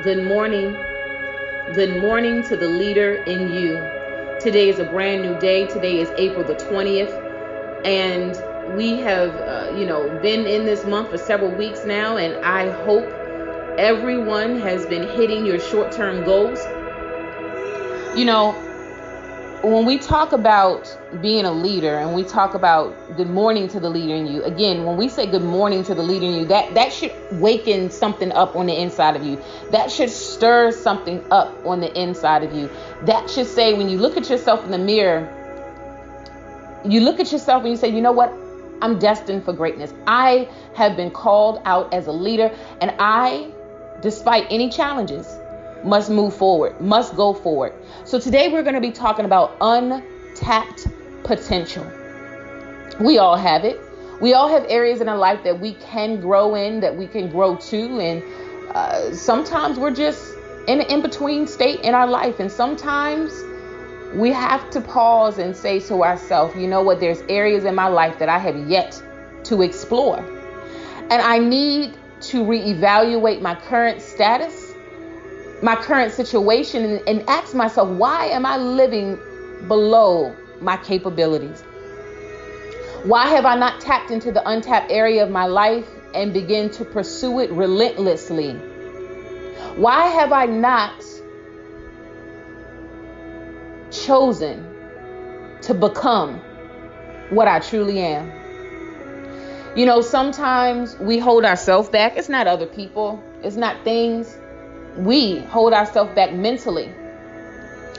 Good morning. Good morning to the leader in you. Today is a brand new day. Today is April the 20th. And we have, been in this month for several weeks now. And I hope everyone has been hitting your short-term goals. When we talk about being a leader and we talk about good morning to the leader in you, again, when we say good morning to the leader in you, that should waken something up on the inside of you. That should stir something up on the inside of you. That should say, when you look at yourself in the mirror, you look at yourself and you say, you know what? I'm destined for greatness. I have been called out as a leader, and I, despite any challenges, must move forward, must go forward. So today we're going to be talking about untapped potential. We all have it. We all have areas in our life that we can grow in, that we can grow to. And sometimes we're just in an in-between state in our life. And sometimes we have to pause and say to ourselves, you know what, there's areas in my life that I have yet to explore. And I need to reevaluate my current status, my current situation, and ask myself, why am I living below my capabilities? Why have I not tapped into the untapped area of my life and begin to pursue it relentlessly? Why have I not chosen to become what I truly am? Sometimes we hold ourselves back. It's not other people. It's not things. We hold ourselves back mentally.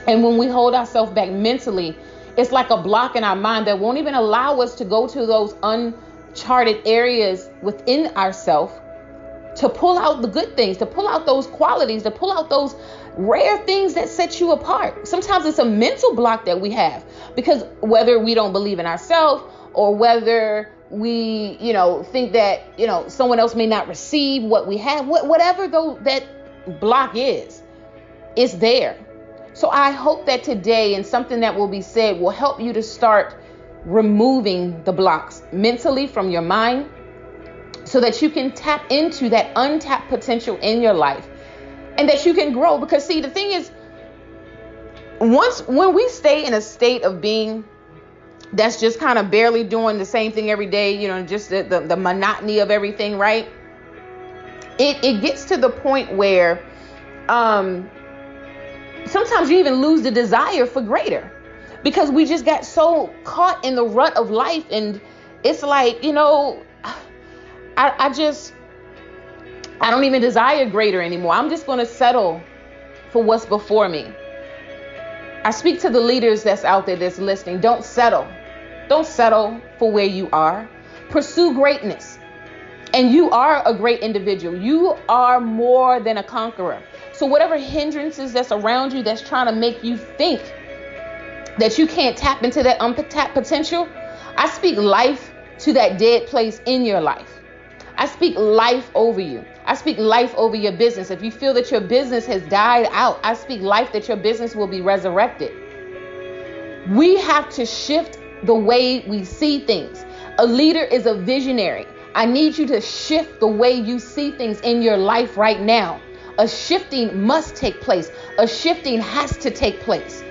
And when we hold ourselves back mentally, it's like a block in our mind that won't even allow us to go to those uncharted areas within ourselves to pull out the good things, to pull out those qualities, to pull out those rare things that set you apart. Sometimes it's a mental block that we have, because whether we don't believe in ourselves or whether we, think that, someone else may not receive what we have, whatever that block is, it's there. So I hope that today, and something that will be said, will help you to start removing the blocks mentally from your mind so that you can tap into that untapped potential in your life and that you can grow. Because see, the thing is, when we stay in a state of being that's just kind of barely doing the same thing every day, just the monotony of everything, right? It gets to the point where sometimes you even lose the desire for greater, because we just got so caught in the rut of life. And it's like, I don't even desire greater anymore. I'm just going to settle for what's before me. I speak to the leaders that's out there that's listening. Don't settle. Don't settle for where you are. Pursue greatness. And you are a great individual. You are more than a conqueror. So whatever hindrances that's around you that's trying to make you think that you can't tap into that untapped potential, I speak life to that dead place in your life. I speak life over you. I speak life over your business. If you feel that your business has died out, I speak life that your business will be resurrected. We have to shift the way we see things. A leader is a visionary. I need you to shift the way you see things in your life right now. A shifting must take place. A shifting has to take place.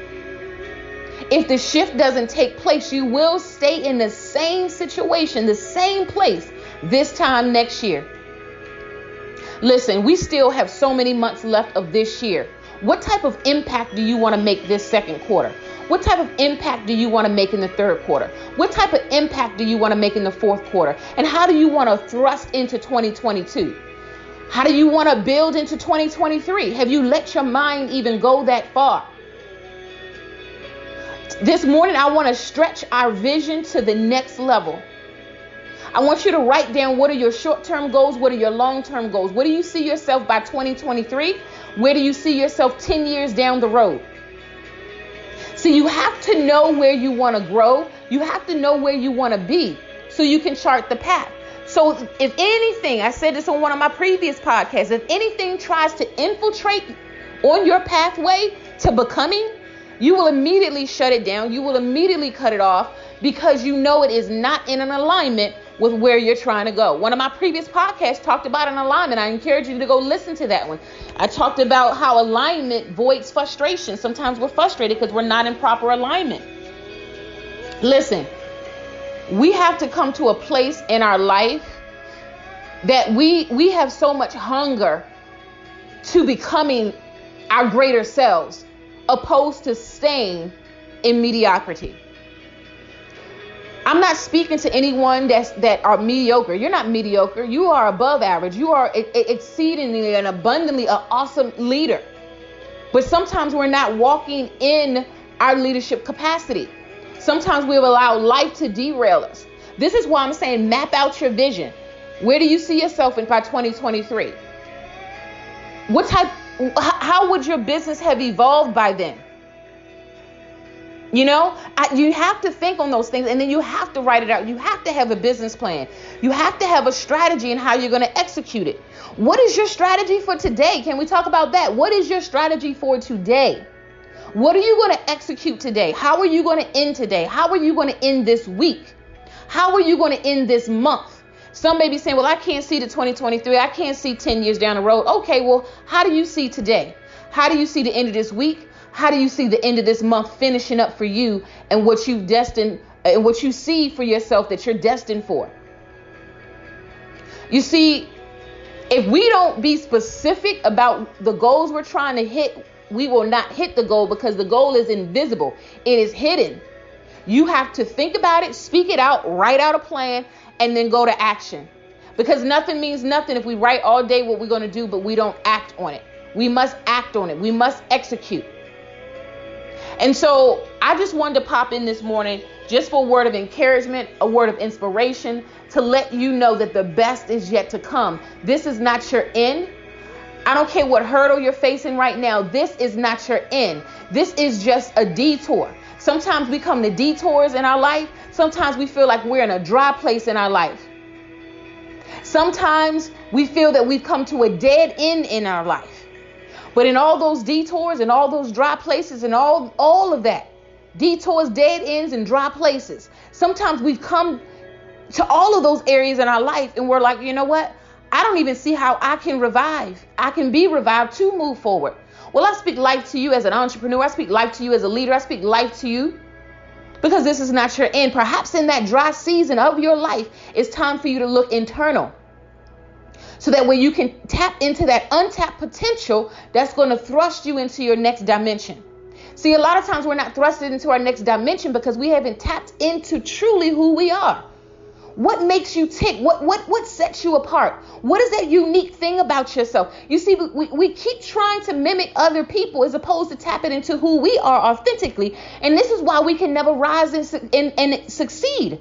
If the shift doesn't take place, you will stay in the same situation, the same place this time next year. Listen, we still have so many months left of this year. What type of impact do you want to make this second quarter? What type of impact do you want to make in the third quarter? What type of impact do you want to make in the fourth quarter? And how do you want to thrust into 2022? How do you want to build into 2023? Have you let your mind even go that far? This morning, I want to stretch our vision to the next level. I want you to write down, what are your short-term goals? What are your long-term goals? Where do you see yourself by 2023? Where do you see yourself 10 years down the road? So you have to know where you want to grow. You have to know where you want to be so you can chart the path. So if anything, I said this on one of my previous podcasts, if anything tries to infiltrate on your pathway to becoming, you will immediately shut it down. You will immediately cut it off, because you know it is not in an alignment with where you're trying to go. One of my previous podcasts talked about an alignment. I encourage you to go listen to that one. I talked about how alignment voids frustration. Sometimes we're frustrated because we're not in proper alignment. Listen, we have to come to a place in our life that we have so much hunger to becoming our greater selves, opposed to staying in mediocrity. I'm not speaking to anyone that are mediocre. You're not mediocre. You are above average. You are exceedingly and abundantly an awesome leader. But sometimes we're not walking in our leadership capacity. Sometimes we've allowed life to derail us. This is why I'm saying map out your vision. Where do you see yourself in by 2023? How would your business have evolved by then? You know, you have to think on those things, and then you have to write it out. You have to have a business plan. You have to have a strategy in how you're going to execute it. What is your strategy for today? Can we talk about that? What is your strategy for today? What are you going to execute today? How are you going to end today? How are you going to end this week? How are you going to end this month? Some may be saying, well, I can't see to 2023. I can't see 10 years down the road. Okay, well, how do you see today? How do you see the end of this week? How do you see the end of this month finishing up for you and what you see for yourself that you're destined for? You see, if we don't be specific about the goals we're trying to hit, we will not hit the goal, because the goal is invisible. It is hidden. You have to think about it, speak it out, write out a plan, and then go to action. Because nothing means nothing if we write all day what we're going to do, but we don't act on it. We must act on it. We must execute. And so I just wanted to pop in this morning just for a word of encouragement, a word of inspiration, to let you know that the best is yet to come. This is not your end. I don't care what hurdle you're facing right now. This is not your end. This is just a detour. Sometimes we come to detours in our life. Sometimes we feel like we're in a dry place in our life. Sometimes we feel that we've come to a dead end in our life. But in all those detours and all those dry places and all of that, detours, dead ends, and dry places, sometimes we've come to all of those areas in our life and we're like, you know what? I don't even see how I can revive. I can be revived to move forward. Well, I speak life to you as an entrepreneur. I speak life to you as a leader. I speak life to you because this is not your end. Perhaps in that dry season of your life, it's time for you to look internal, so that way you can tap into that untapped potential that's going to thrust you into your next dimension. See, a lot of times we're not thrusted into our next dimension because we haven't tapped into truly who we are. What makes you tick? What sets you apart? What is that unique thing about yourself? You see, we keep trying to mimic other people as opposed to tapping into who we are authentically. And this is why we can never rise and succeed.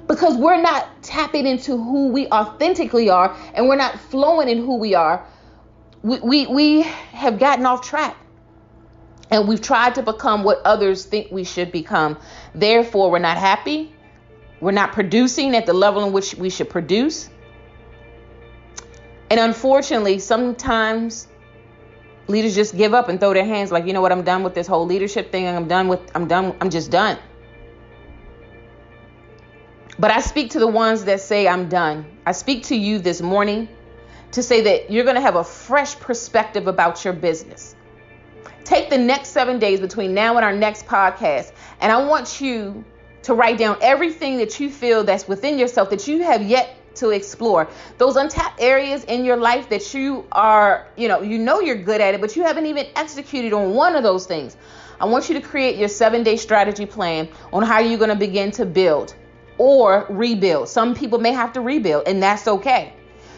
Because we're not tapping into who we authentically are, and we're not flowing in who we are. We have gotten off track, and we've tried to become what others think we should become. Therefore, we're not happy. We're not producing at the level in which we should produce. And unfortunately, sometimes leaders just give up and throw their hands like, you know what, I'm done with this whole leadership thing. I'm just done. But I speak to the ones that say I'm done. I speak to you this morning to say that you're going to have a fresh perspective about your business. Take the next 7 days between now and our next podcast, and I want you to write down everything that you feel that's within yourself that you have yet to explore. Those untapped areas in your life that you are, you know you're good at it, but you haven't even executed on one of those things. I want you to create your 7-day strategy plan on how you're going to begin to build or rebuild. Some people may have to rebuild, and that's okay.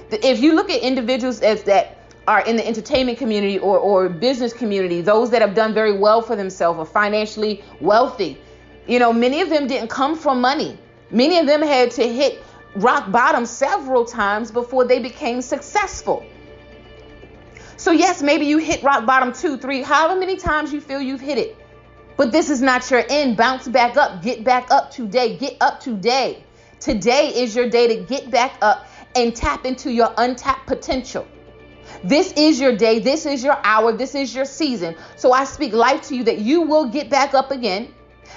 If you look at individuals that are in the entertainment community or business community, those that have done very well for themselves, are financially wealthy, many of them didn't come from money. Many of them had to hit rock bottom several times before they became successful. So yes, maybe you hit rock bottom 2, 3, however many times you feel you've hit it. But this is not your end. Bounce back up. Get back up today. Get up today. Today is your day to get back up and tap into your untapped potential. This is your day. This is your hour. This is your season. So I speak life to you that you will get back up again.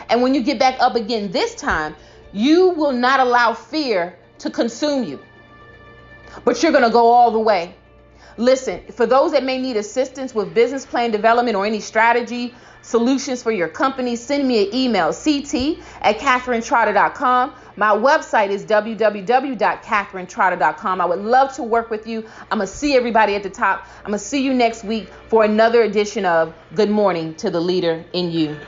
And when you get back up again this time, you will not allow fear to consume you. But you're going to go all the way. Listen, for those that may need assistance with business plan development or any strategy solutions for your company, send me an email, ct@katherinetrotter.com. My website is www.katherinetrotter.com. I would love to work with you. I'm going to see everybody at the top. I'm going to see you next week for another edition of Good Morning to the Leader in You.